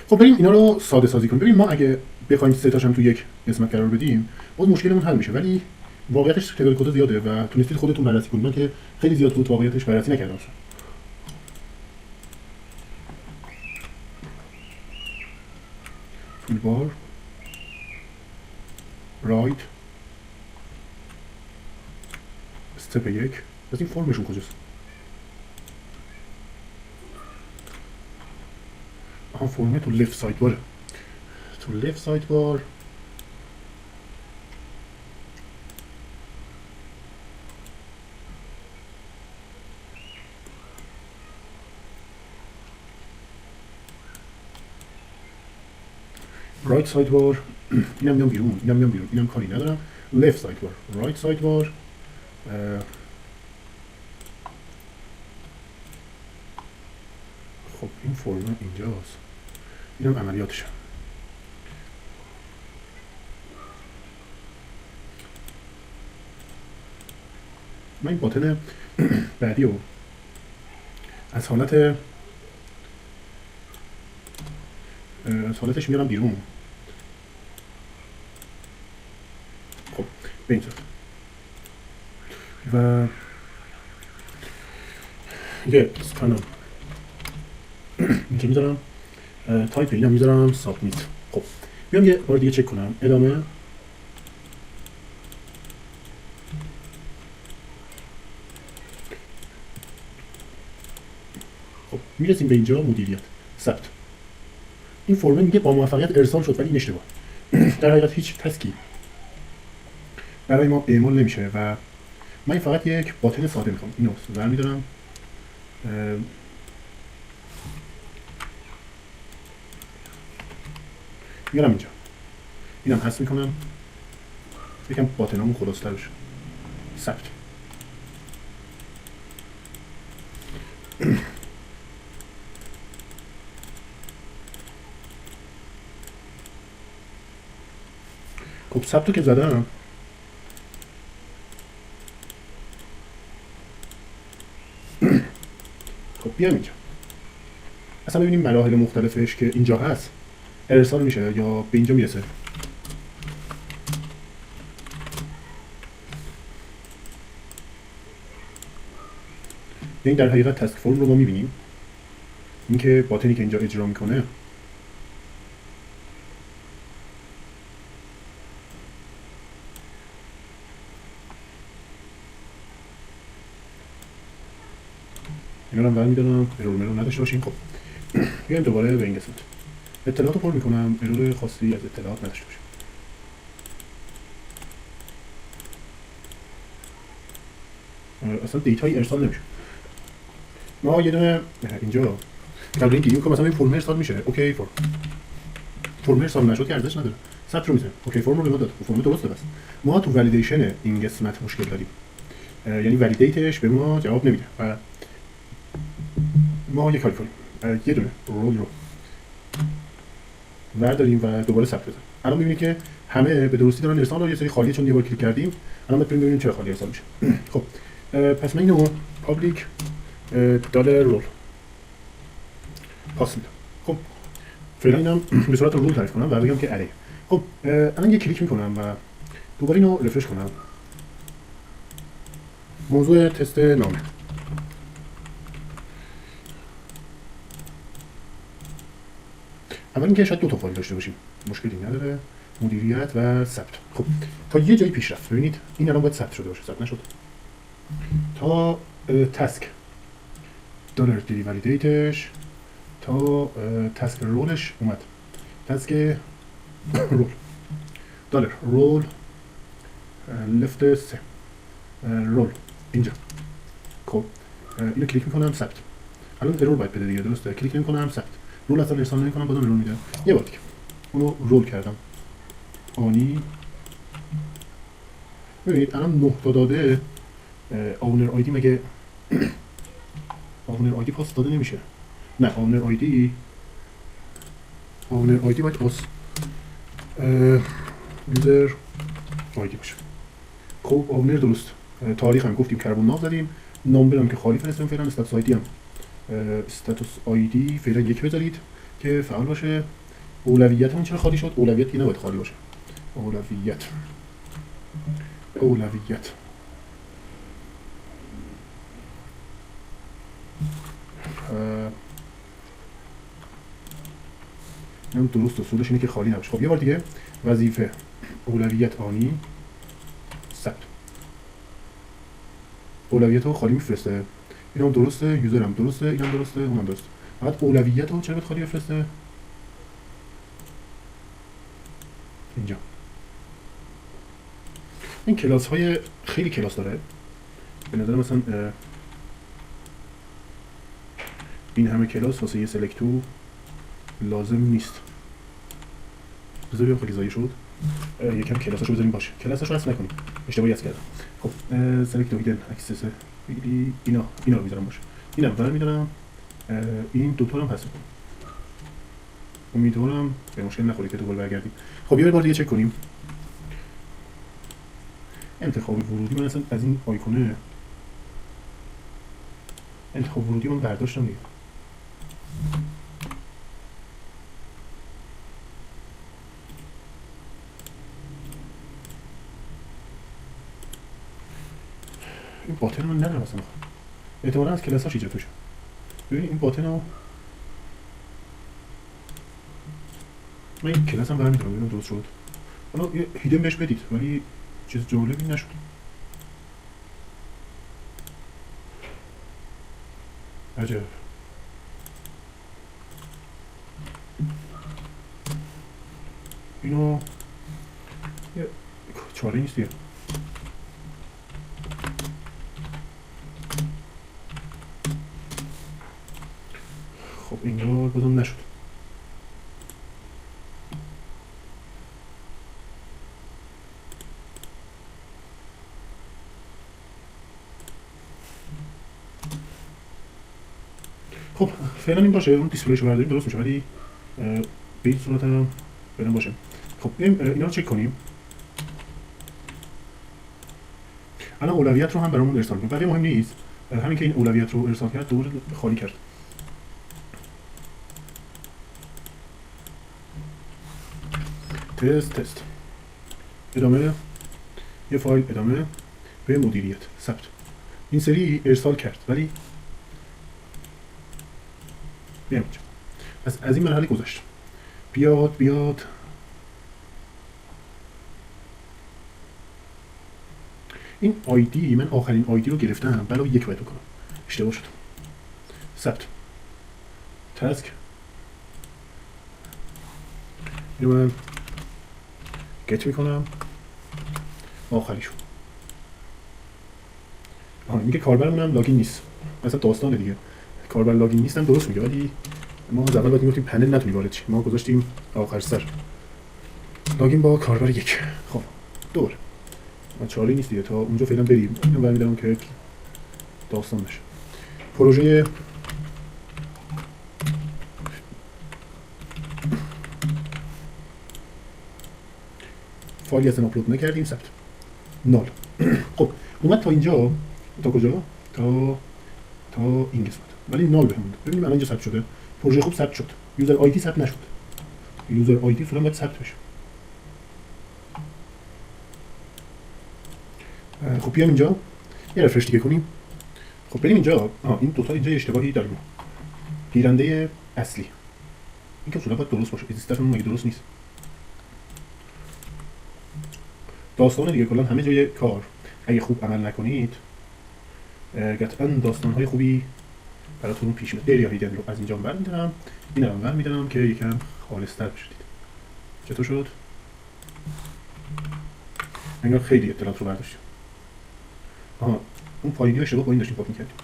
خب بریم اینا رو ساده سازی کنیم. ببین ما اگه بخوایم سه تاشم تو یک قسمت قرار بدیم باز مشکلمون حل میشه، ولی واقعیتش تعداد کد زیاده و تونستید خودتون بررسی کنید. من که خیلی زیاد بود واقعیتش بررسی نکردم اصلا. تولبار رایت استپ 1 از این فرمشون کجاست؟ آها فرمه تو لفت سایت باره. تو لفت سایت بار رایت سایت بار اینم میام بیرون، اینم میام بیرون، اینم کاری ندارم. لفت سایت بار، رایت سایت بار، خب این فرم اینجاست، اینم عملیاتشه. من این باتن بعدی رو از حالتش میارم بیرون. خب به این صورت و یه کانال اینجا میذارم، تایپ اینم میذارم سابمیت. خب بیام یه بار دیگه چک کنم ادامه. خب میرسیم به اینجا مدیریت ثبت. این فرم میگه با موفقیت ارسال شد، ولی این اشتباه. در حقیقت هیچ تسکی برای ما اعمال نمیشه و من فقط یک باتن ساده میخوام. اینو برمی‌دارم میارم اینجا، اینم حذف میکنم، یکم باتنامون خلاص‌تر بشه. ثبت. خب ثبتو که زدم خب بیام اینجا اصلا ببینیم مراحل مختلفش که اینجا هست ارسال میشه یا به اینجا میرسه. یعنی در حقیقت تسک فرم رو ما میبینیم، اینکه باتنی که اینجا اجرا میکنه اینا رو برمی‌دارم ارور نداشته باشیم. خب بیایم دوباره به این قسمت اطلاعات رو پر میکنم، ارور خاصی از اطلاعات نداشته باشیم. اصلا دیتایی ارسال نمیشه. ما یه دونه اینجا قبل اینکه که مثلا این فرم ارسال میشه، اوکی فرم ارسال نشد که ارزش نداره، ثبت رو میزنه، اوکی فرم رو به ما داد، فرم درسته. بس ما تو والیدیشن این قسمت مشکل داریم، یعنی والیدیتش به ما جواب نمیده و ما یه کاری کنیم، یه دونه رول رو برداریم و دوباره ثبت بزنیم. الان می‌بینید که همه به درستی دارن ارسال، یه سری خالیه چون یه بار کلیک کردیم. الان بریم ببینیم چرا خالی ارسال میشه. خب پس من اینو پابلیک دلار رول پاس میدم. خب فعلا اینم به صورت رول تعریف کنم و بگم که اره. خب الان یه کلیک میکنم و دوباره اینو رفرش کنم. موضوع تست نامه. اول اینکه شاید دو تا فایل داشته باشیم، مشکلی نداره، مدیریت و ثبت. خب تا یه جایی پیش رفت. ببینید این الان باید ثبت شده باشه، ثبت نشد. تا تسک دلار دیلی والیدیتش تا تسک رولش اومد. تسک رول دلار رول لفت 3 رول اینجا. خب اینو کلیک میکنم ثبت. الان ارور باید بده دیگه، درسته؟ کلیک نمیکنم ثبت. رول اصلا ارسال نمیکنم، بازم ارور میده. یه بار دیگه اونو رول کردم آنی. ببینید الان 9 تا داده. اونر آیدی مگه اونر آیدی پاس داده نمیشه؟ نه اونر آیدی باید پاس یوزر آیدی باشه. خب اونر درست، تاریخ هم گفتیم کربن نام زدیم، نامبر هم که خالی فرستیم فعلا، استاتوس آیدی هم استاتوس آیدی فعلا 1 بذارید که فعال باشه. اولویتمون چرا خالی شد؟ اولویت دیگه نباید خالی باشه. اولویت این درست اصولش اینه که خالی نباشه. خب یه بار دیگه وظیفه اولویت آنی ثبت. اولویت رو خالی میفرسته، این هم درسته، یوزر هم درسته، این هم درسته، اون هم درسته. فقط اولویت رو چرا باید خالی بفرسته؟ اینجا این کلاس های خیلی کلاس داره به نظر مثلا این همه کلاس واسه یه سلکتو لازم نیست. بذار بیام خیلی زایی شد یکم کلاساشو بذاریم باشه، کلاساشو حذف نکنیم، اشتباهی حذف کردم. خب سلکت هیدن اکسس اینا رو میذارم باشه، اینم برمی‌دارم، این دو تا رو هم حذف کنم. امیدوارم به مشکل نخوره که دوباره برگردیم. خب یه بار دیگه چک کنیم. انتخاب ورودی من اصلا از این آیکونه انتخاب ورودی من برداشتم دیگه. این باتن من ندارم اصلا، احتمالا از کلاساش ایجاد میشه. ببین این باتن رو من این کلاس هم برمی‌دارم ببینم درست شد. حالا یه هیدن بهش بدید ولی چیز جالبی نشد. عجب. اینو یه چاره نیست دیگه. خب اینجا بازم نشد. خب فعلا این باشه، اون دیسپلیشو برداریم درست میشه ولی به این صورت هم فعلا باشه. خب بریم اینا رو چک کنیم. الان اولویت رو هم برامون ارسال کنیم، ولی مهم نیست، همین که این اولویت رو ارسال کرد دوباره خالی کرد. تست ادامه، یه فایل ادامه به مدیریت ثبت. این سری ارسال کرد ولی بیام از این مرحله گذشت. بیاد این آیدی، من آخرین آیدی رو گرفتم برای یک باید بکنم، اشتباه شد. ثبت تسک اینو من گت میکنم، آخری شد. میگه کاربرمونم لاگین نیست، مثلا داستانه دیگه، کاربر لاگین نیستن درست میگه ولی ما از اول باید میگفتیم پنل نتونی وارد شی، ما گذاشتیم آخر سر لاگین با کاربر یک. خب دوباره ما چاره نیست دیگه، تا اونجا فعلا بریم. اینو برمی‌دارم که داستان نشه. پروژه فایلی اصلا آپلود نکردیم، ثبت نال. خب اومد تا اینجا، تا کجا؟ تا این قسمت، ولی نال بهمون. ببینیم الان اینجا ثبت شده، پروژه خوب ثبت شد، یوزر آیدی ثبت نشد. یوزر آیدی فعلا باید ثبت بشه. خب بیام اینجا یه رفرش دیگه کنیم. خب بریم اینجا. این دوتا اینجا اشتباهی داریم. گیرنده اصلی این که اصولا باید درست باشه، اگزیسترمون مگه درست نیست؟ داستان دیگه کلا همه جای کار اگه خوب عمل نکنید قطعا داستان‌های خوبی براتون پیش میاد. دریا هیدن رو از اینجا برمی‌دارم، این رو برمی‌دارم که یکم خالص‌تر بشه. چطور شد؟ انگار خیلی اطلاعات رو برداشتیم. اون پایینی رو اشتباه با این داشتیم پاپ می‌کردیم.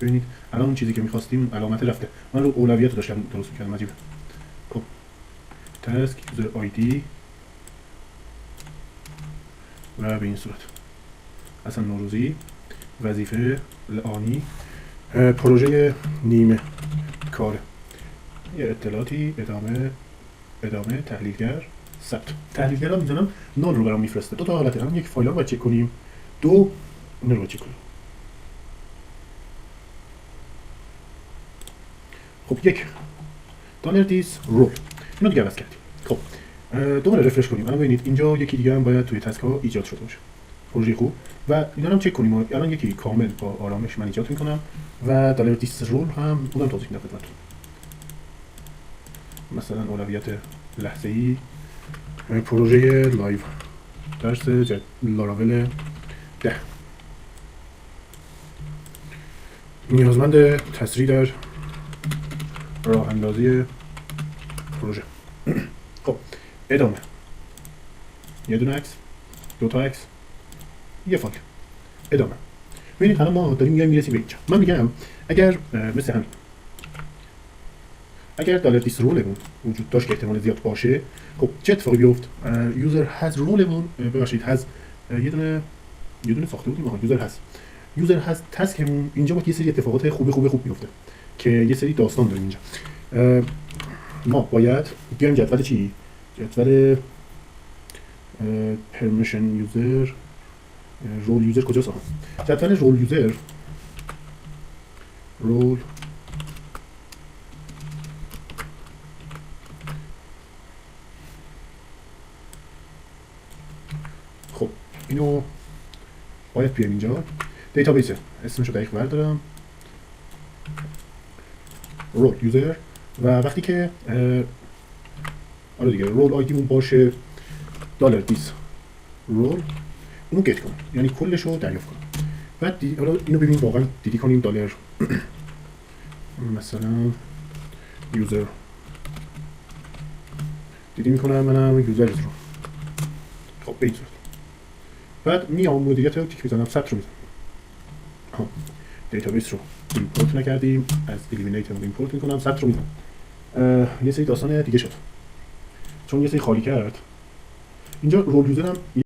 ببینید الان اون چیزی که می‌خواستیم علامت رفته. من رو اولویت رو داشتم درست می‌کردم. عجیبه. خب تسک یوزر آیدی و به این صورت اصلا نوروزی وظیفه آنی پروژه نیمه کاره، یه اطلاعاتی ادامه تحلیلگر ثبت. تحلیلگر رو میزنم نال رو برام میفرسته. دو تا حالت، هم یک فایل رو باید چک کنیم، دو این رو چک کنیم. خب یک دلار دیس رول اینو دیگه عوض کردیم. خب دوباره رفرش کنیم. الان ببینید اینجا یکی دیگه هم باید توی تسک ها ایجاد شده باشه. پروژه خوب و اینا رو هم چک کنیم. الان یکی کامل با آرامش من ایجاد میکنم و دلار دیس رول هم اونم توضیح میدم خدمتتون. مثلا اولویت لحظه‌ای پروژه لایو درس لاراول 10 نیازمند تسریع در راه اندازی پروژه. خب ادامه، یه دونه عکس، دو تا عکس، یه فایل. ادامه. ببینید الان ما داریم میرسیم به اینجا. من میگم اگر مثل همین اگر دلار دیس رولمون وجود داشت که احتمال زیاد باشه، خب چه اتفاقی بیفت؟ یوزر هز رولمون ببخشید هز یه دونه ساخته بودیم. یوزر هز تسکمون اینجا با یه سری اتفاقات خوب میفته که یه سری داستان داریم اینجا. ما باید بیایم جدول چی؟ جدول پرمیشن یوزر، رول یوزر کجاست؟ جدول رول یوزر، رول خب اینو باید بیایم اینجا. دیتابیس اسمشو دقیق بردارم، رول یوزر، و وقتی که آره دیگه رول آیدیمون باشه دلار دیس رول، اونو گت کنم، یعنی کلشو دریافت کنم. بعد حالا اینو ببینیم واقعا دیدی کنیم دلار مثلا یوزر دیدی میکنم منم یوزر رو. خب به این صورت بعد میام مدیریت رو تیک میزنم، ثبت رو میزنم. دیتابیس رو ایمپورت نکردیم، از الیمینیت رو ایمپورت میکنم، ثبت رو میزنم. یه سری داستان دیگه شد چون یه سری خالی کرد. اینجا رول یوزر هم